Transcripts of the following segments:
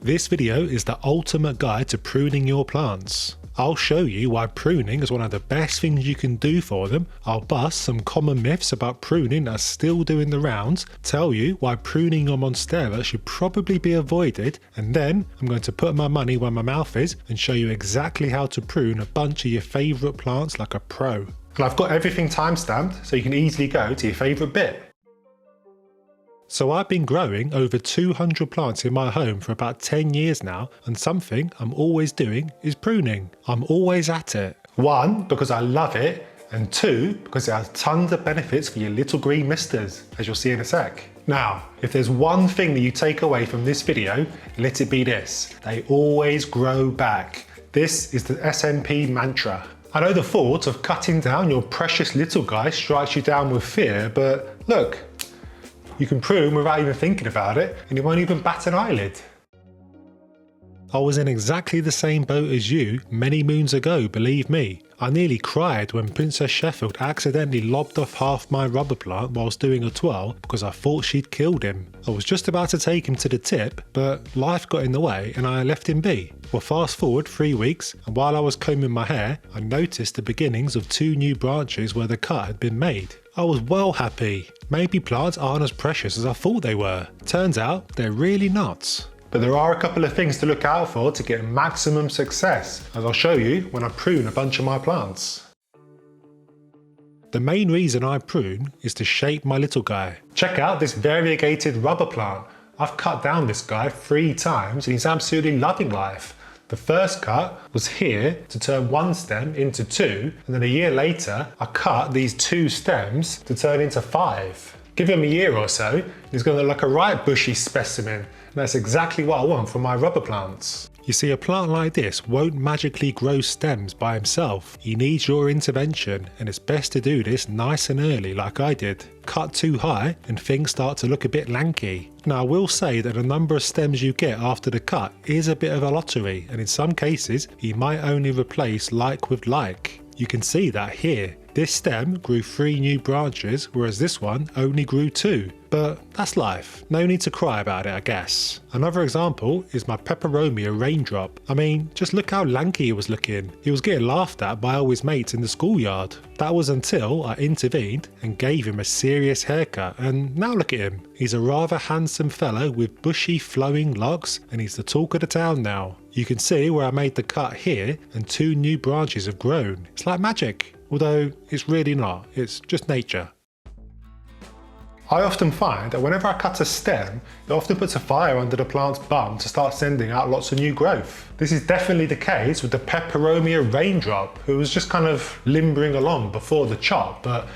This video is the ultimate guide to pruning your plants. I'll show you why pruning is one of the best things you can do for them. I'll bust some common myths about pruning that are still doing the rounds, tell you why pruning your Monstera should probably be avoided, and then I'm going to put my money where my mouth is and show you exactly how to prune a bunch of your favourite plants like a pro. And I've got everything timestamped so you can easily go to your favourite bit. So I've been growing over 200 plants in my home for about 10 years now, and something I'm always doing is pruning. I'm always at it. 1, because I love it, and 2, because it has tons of benefits for your little green misters, as you'll see in a sec. Now, if there's one thing that you take away from this video, let it be this: they always grow back. This is the SMP mantra. I know the thought of cutting down your precious little guy strikes you down with fear, but look, you can prune without even thinking about it, and you won't even bat an eyelid. I was in exactly the same boat as you many moons ago, believe me. I nearly cried when Princess Sheffield accidentally lobbed off half my rubber plant whilst doing a twirl because I thought she'd killed him. I was just about to take him to the tip, but life got in the way and I left him be. Well, fast forward 3 weeks, and while I was combing my hair, I noticed the beginnings of 2 new branches where the cut had been made. I was well happy. Maybe plants aren't as precious as I thought they were. Turns out they're really not. But there are a couple of things to look out for to get maximum success, as I'll show you when I prune a bunch of my plants. The main reason I prune is to shape my little guy. Check out this variegated rubber plant. I've cut down this guy 3 times and he's absolutely loving life. The first cut was here to turn 1 stem into 2, and then a year later I cut these 2 stems to turn into 5. Give him a year or so, he's going to look like a right bushy specimen, and that's exactly what I want from my rubber plants. You see, a plant like this won't magically grow stems by himself. He needs your intervention, and it's best to do this nice and early like I did. Cut too high and things start to look a bit lanky. Now I will say that the number of stems you get after the cut is a bit of a lottery, and in some cases he might only replace like with like. You can see that here. This stem grew 3 new branches, whereas this one only grew 2. But that's life. No need to cry about it, I guess. Another example is my peperomia raindrop. I mean, just look how lanky he was looking. He was getting laughed at by all his mates in the schoolyard. That was until I intervened and gave him a serious haircut, and now look at him. He's a rather handsome fellow with bushy flowing locks, and he's the talk of the town now. You can see where I made the cut here, and 2 new branches have grown. It's like magic. Although it's really not, it's just nature. I often find that whenever I cut a stem, it often puts a fire under the plant's bum to start sending out lots of new growth. This is definitely the case with the peperomia raindrop, who was just kind of limbering along before the chop, but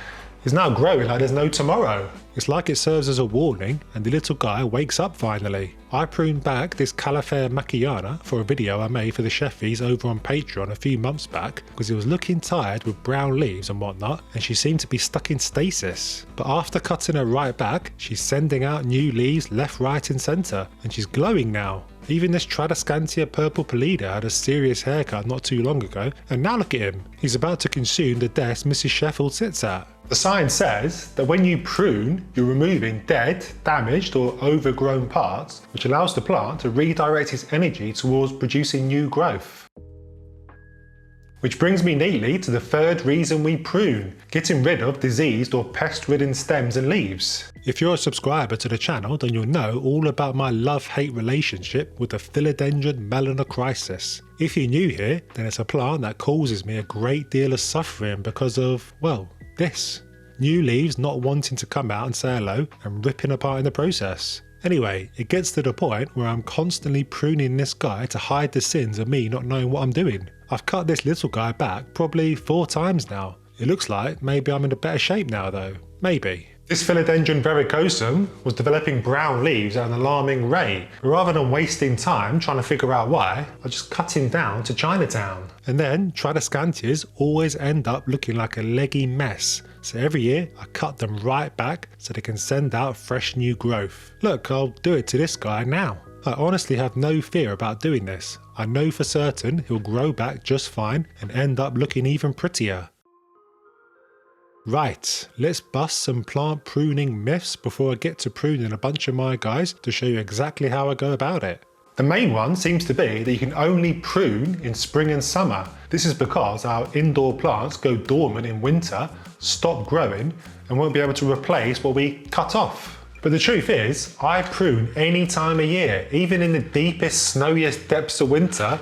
is now growing like there's no tomorrow. It's like it serves as a warning and the little guy wakes up finally. I pruned back this Calathea macchiana for a video I made for the Sheffies over on Patreon a few months back because it was looking tired with brown leaves and whatnot, and she seemed to be stuck in stasis. But after cutting her right back, she's sending out new leaves left, right and centre, and she's glowing now. Even this Tradescantia purple pallida had a serious haircut not too long ago, and now look at him. He's about to consume the desk Mrs. Sheffield sits at. The sign says that when you prune, you're removing dead, damaged or overgrown parts, which allows the plant to redirect its energy towards producing new growth. Which brings me neatly to the 3rd reason we prune, getting rid of diseased or pest-ridden stems and leaves. If you're a subscriber to the channel, then you'll know all about my love-hate relationship with the Philodendron melanocrisis. If you're new here, then it's a plant that causes me a great deal of suffering because of, well, this. New leaves not wanting to come out and say hello and ripping apart in the process. Anyway, it gets to the point where I'm constantly pruning this guy to hide the sins of me not knowing what I'm doing. I've cut this little guy back probably 4 times now. It looks like maybe I'm in a better shape now though. Maybe. This Philodendron verrucosum was developing brown leaves at an alarming rate. Rather than wasting time trying to figure out why, I just cut him down to Chinatown. And then Tradescantias always end up looking like a leggy mess. So every year I cut them right back so they can send out fresh new growth. Look, I'll do it to this guy now. I honestly have no fear about doing this. I know for certain he'll grow back just fine and end up looking even prettier. Right, let's bust some plant pruning myths before I get to pruning a bunch of my guys to show you exactly how I go about it. The main one seems to be that you can only prune in spring and summer. This is because our indoor plants go dormant in winter, stop growing, and won't be able to replace what we cut off. But the truth is, I prune any time of year. Even in the deepest, snowiest depths of winter,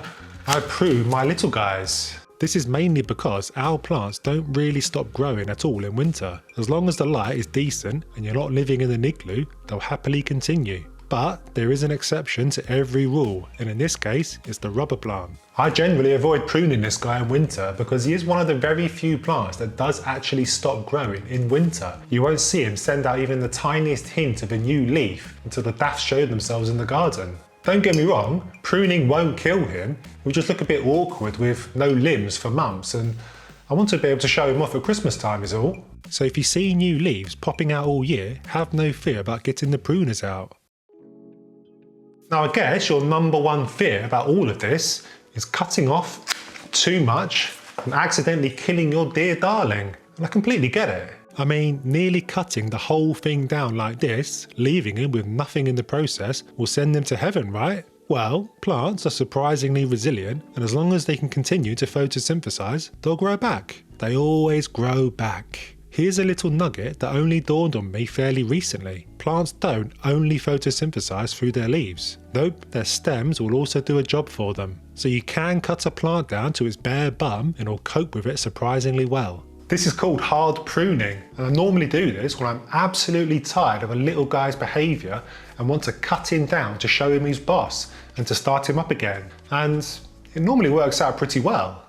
I prune my little guys. This is mainly because our plants don't really stop growing at all in winter. As long as the light is decent and you're not living in an igloo, they'll happily continue. But there is an exception to every rule, and in this case, it's the rubber plant. I generally avoid pruning this guy in winter because he is one of the very few plants that does actually stop growing in winter. You won't see him send out even the tiniest hint of a new leaf until the daffs show themselves in the garden. Don't get me wrong, pruning won't kill him, he'll just look a bit awkward with no limbs for months, and I want to be able to show him off at Christmas time is all. So if you see new leaves popping out all year, have no fear about getting the pruners out. Now I guess your number one fear about all of this is cutting off too much and accidentally killing your dear darling. And I completely get it. I mean, nearly cutting the whole thing down like this, leaving him with nothing in the process, will send him to heaven, right? Well, plants are surprisingly resilient, and as long as they can continue to photosynthesize, they'll grow back. They always grow back. Here's a little nugget that only dawned on me fairly recently. Plants don't only photosynthesize through their leaves. Nope, their stems will also do a job for them. So you can cut a plant down to its bare bum and it'll cope with it surprisingly well. This is called hard pruning, and I normally do this when I'm absolutely tired of a little guy's behaviour and want to cut him down to show him who's boss and to start him up again. And it normally works out pretty well.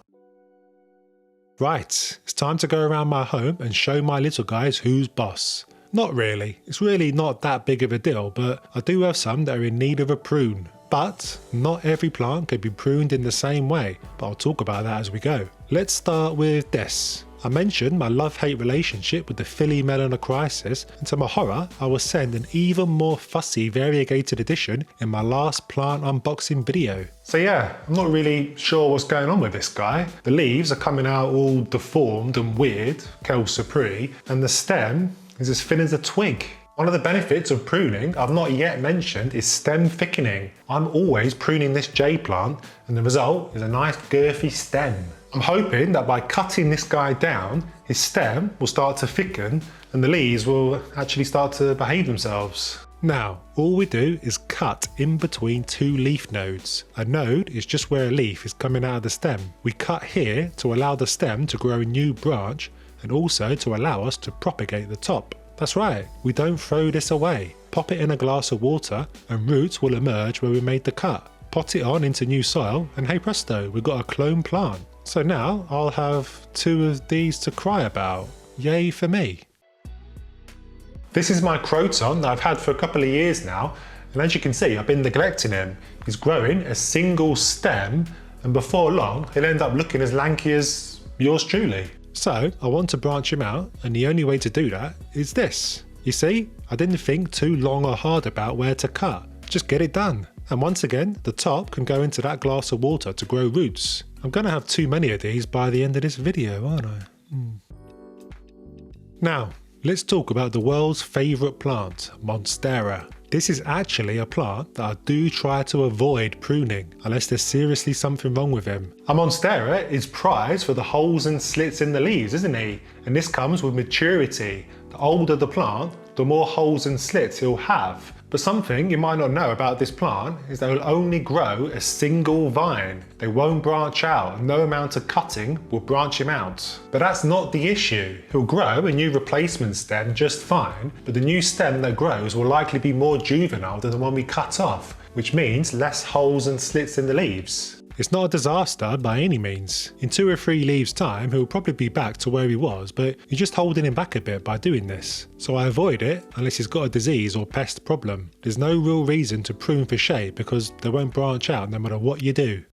Right, it's time to go around my home and show my little guys who's boss. Not really, it's really not that big of a deal, but I do have some that are in need of a prune. But not every plant can be pruned in the same way, but I'll talk about that as we go. Let's start with this. I mentioned my love-hate relationship with the Philodendron, and to my horror, I was sent an even more fussy variegated edition in my last plant unboxing video. So yeah, I'm not really sure what's going on with this guy. The leaves are coming out all deformed and weird, quel surpris, and the stem is as thin as a twig. One of the benefits of pruning I've not yet mentioned is stem thickening. I'm always pruning this jade plant, and the result is a nice girthy stem. I'm hoping that by cutting this guy down, his stem will start to thicken and the leaves will actually start to behave themselves. Now, all we do is cut in between two leaf nodes. A node is just where a leaf is coming out of the stem. We cut here to allow the stem to grow a new branch and also to allow us to propagate the top. That's right, we don't throw this away. Pop it in a glass of water and roots will emerge where we made the cut. Pot it on into new soil and hey presto, we've got a clone plant. So now I'll have two of these to cry about. Yay for me. This is my Croton that I've had for a couple of years now, and as you can see I've been neglecting him. He's growing a single stem, and before long he'll end up looking as lanky as yours truly. So I want to branch him out, and the only way to do that is this. You see, I didn't think too long or hard about where to cut, just get it done. And once again, the top can go into that glass of water to grow roots. I'm going to have too many of these by the end of this video, aren't I? Now, let's talk about the world's favourite plant, Monstera. This is actually a plant that I do try to avoid pruning, unless there's seriously something wrong with him. A Monstera is prized for the holes and slits in the leaves, isn't he? And this comes with maturity. The older the plant, the more holes and slits he'll have. But something you might not know about this plant is they will only grow a single vine. They won't branch out, no amount of cutting will branch him out. But that's not the issue. He'll grow a new replacement stem just fine, but the new stem that grows will likely be more juvenile than the one we cut off, which means less holes and slits in the leaves. It's not a disaster by any means. In 2 or 3 leaves time he'll probably be back to where he was, but you're just holding him back a bit by doing this. So I avoid it unless he's got a disease or pest problem. There's no real reason to prune for shape because they won't branch out no matter what you do.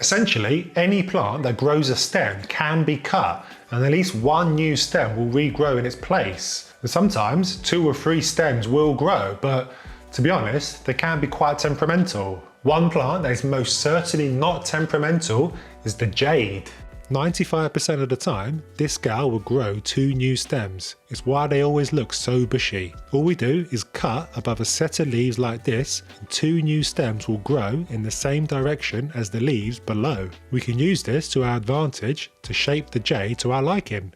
Essentially, any plant that grows a stem can be cut, and at least one new stem will regrow in its place. And sometimes 2 or 3 stems will grow, but to be honest, they can be quite temperamental. One plant that is most certainly not temperamental is the Jade. 95% of the time, this gal will grow 2 new stems. It's why they always look so bushy. All we do is cut above a set of leaves like this, and 2 new stems will grow in the same direction as the leaves below. We can use this to our advantage to shape the jade to our liking.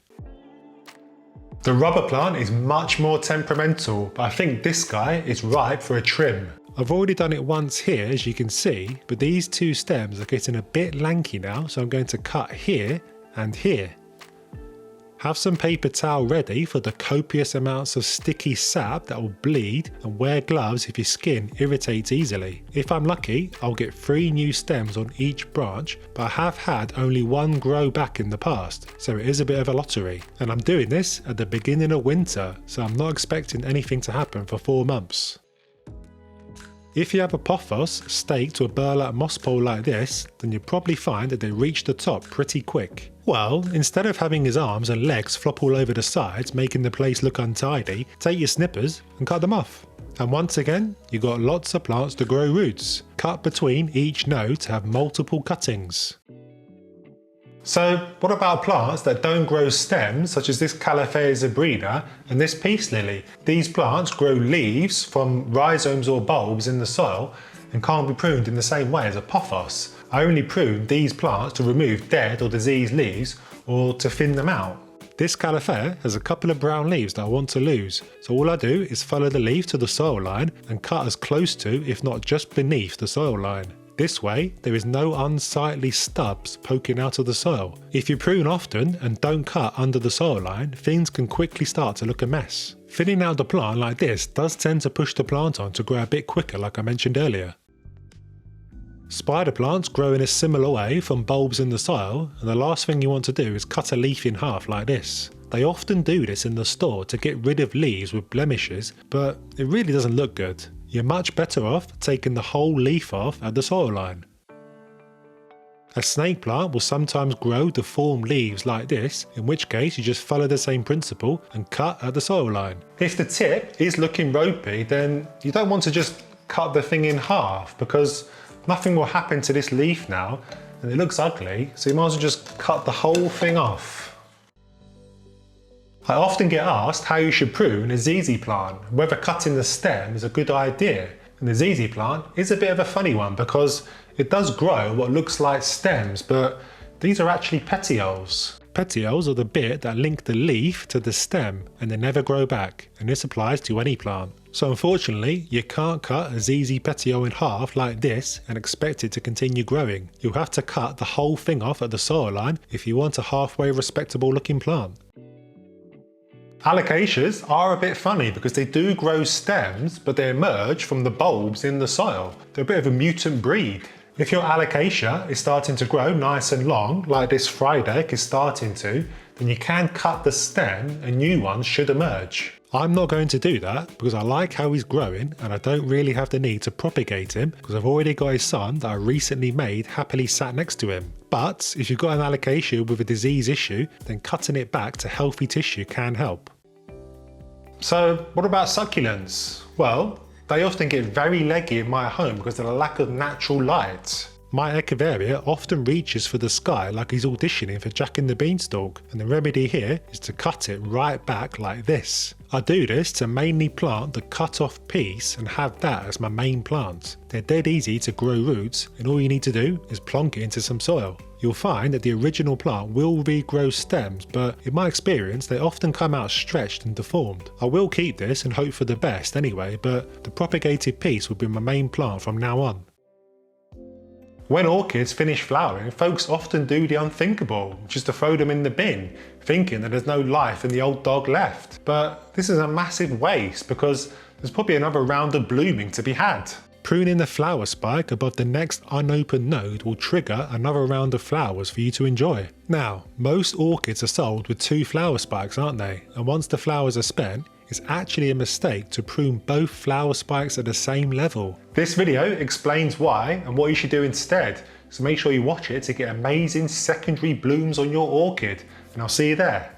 The rubber plant is much more temperamental, but I think this guy is ripe for a trim. I've already done it once here, as you can see, but these 2 stems are getting a bit lanky now, so I'm going to cut here and here. Have some paper towel ready for the copious amounts of sticky sap that will bleed, and wear gloves if your skin irritates easily. If I'm lucky, I'll get 3 new stems on each branch, but I have had only 1 grow back in the past, so it is a bit of a lottery. And I'm doing this at the beginning of winter, so I'm not expecting anything to happen for 4 months. If you have a pothos staked to a burlap moss pole like this, then you'll probably find that they reach the top pretty quick. Well, instead of having his arms and legs flop all over the sides, making the place look untidy, take your snippers and cut them off. And once again, you've got lots of plants to grow roots. Cut between each node to have multiple cuttings. So what about plants that don't grow stems, such as this Calathea zebrina and this peace lily? These plants grow leaves from rhizomes or bulbs in the soil and can't be pruned in the same way as a pothos. I only prune these plants to remove dead or diseased leaves or to thin them out. This Calathea has a couple of brown leaves that I want to lose, so all I do is follow the leaf to the soil line and cut as close to, if not just beneath, the soil line. This way, there is no unsightly stubs poking out of the soil. If you prune often and don't cut under the soil line, things can quickly start to look a mess. Thinning out the plant like this does tend to push the plant on to grow a bit quicker, like I mentioned earlier. Spider plants grow in a similar way from bulbs in the soil, and the last thing you want to do is cut a leaf in half like this. They often do this in the store to get rid of leaves with blemishes, but it really doesn't look good. You're much better off taking the whole leaf off at the soil line. A snake plant will sometimes grow deformed leaves like this, in which case you just follow the same principle and cut at the soil line. If the tip is looking ropey, then you don't want to just cut the thing in half, because nothing will happen to this leaf now and it looks ugly, so you might as well just cut the whole thing off. I often get asked how you should prune a ZZ plant, whether cutting the stem is a good idea. And the ZZ plant is a bit of a funny one because it does grow what looks like stems, but these are actually petioles. Petioles are the bit that link the leaf to the stem and they never grow back, and this applies to any plant. So unfortunately, you can't cut a ZZ petiole in half like this and expect it to continue growing. You'll have to cut the whole thing off at the soil line if you want a halfway respectable looking plant. Alocasias are a bit funny because they do grow stems, but they emerge from the bulbs in the soil. They're a bit of a mutant breed. If your Alocasia is starting to grow nice and long, like this Friedeck is starting to, then you can cut the stem and new ones should emerge. I'm not going to do that because I like how he's growing and I don't really have the need to propagate him because I've already got his son that I recently made happily sat next to him. But if you've got an Alocasia with a disease issue, then cutting it back to healthy tissue can help. So what about succulents? Well, they often get very leggy in my home because of the lack of natural light. My Echeveria often reaches for the sky like he's auditioning for Jack and the Beanstalk, and the remedy here is to cut it right back like this. I do this to mainly plant the cut off piece and have that as my main plant. They're dead easy to grow roots, and all you need to do is plonk it into some soil. You'll find that the original plant will regrow stems, but in my experience they often come out stretched and deformed. I will keep this and hope for the best anyway, but the propagated piece will be my main plant from now on. When orchids finish flowering, folks often do the unthinkable, which is to throw them in the bin, thinking that there's no life in the old dog left. But this is a massive waste because there's probably another round of blooming to be had. Pruning the flower spike above the next unopened node will trigger another round of flowers for you to enjoy. Now, most orchids are sold with 2 flower spikes, aren't they? And once the flowers are spent, it's actually a mistake to prune both flower spikes at the same level. This video explains why and what you should do instead, so make sure you watch it to get amazing secondary blooms on your orchid, and I'll see you there.